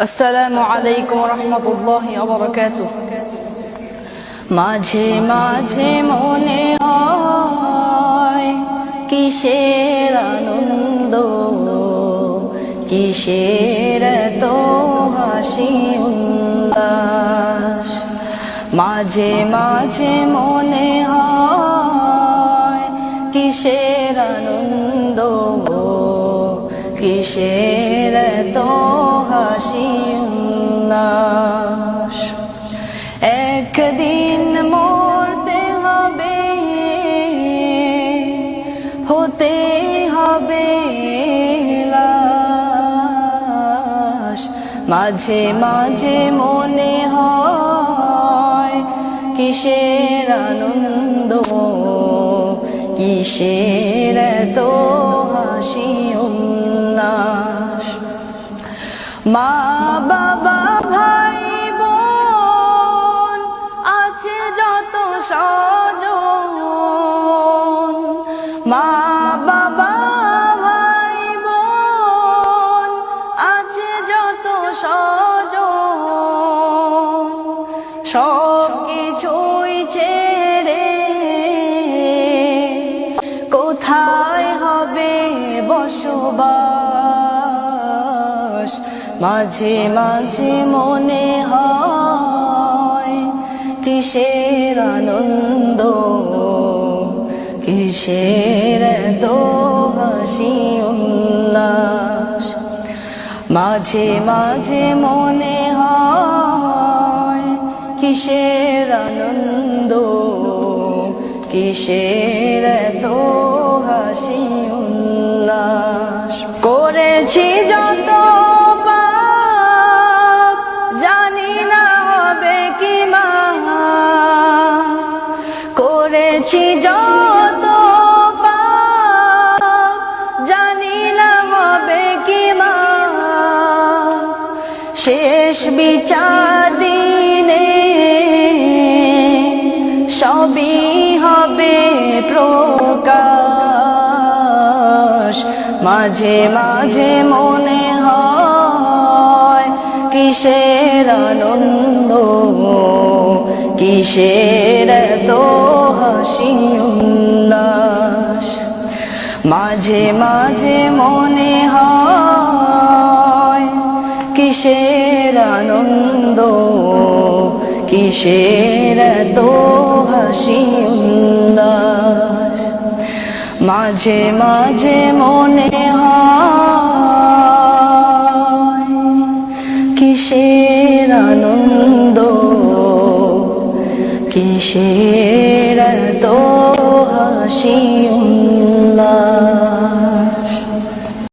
আসসালামু আলাইকুম রহমতুল্লাহি ওয়া বারাকাতুহু। মাঝে মাঝে মনে হয় কিসের আনন্দ, কিসের তো হাসি উল্লাস। মাঝে মাঝে মনে হয় কিসের আনন্দ, কিসের তো হাসি উল্লাস। একদিন মরতে হবে, হতে হবে লাশ। মাঝে মাঝে মনে হয় কিসের আনন্দ, কিসের তো হাসি উল্লাস। মা বাবা ভাই বোন আছে যত স্বজন, মা বাবা ভাই বোন আছে যত স্বজন, সব কিছুই ছেড়ে কোথায় হবে বসবাস। মাঝে মাঝে মনে হয় কিসের আনন্দ, কিসের তো হাসি উল্লাস। মাঝে মাঝে মনে হয় কিসের আনন্দ, কিসের তো হাসি উল্লাস। করেছি যত পাপ জানি না হবে কি মা, করেছি যত পাপ জানি না হবে কি মা। শেষ বিচার দিনে সবই হবে প্রকাশ। মাঝে মাঝে মনে হয় কিসের আনন্দ, কিসের তো হাসি উল্লাস। মাঝে মাঝে মনে হয় কিসের আনন্দ, কিসের তো হাসি উল্লাস। মাঝে মাঝে মনে হয় কিসের আনন্দ, কিসের তো হাসি।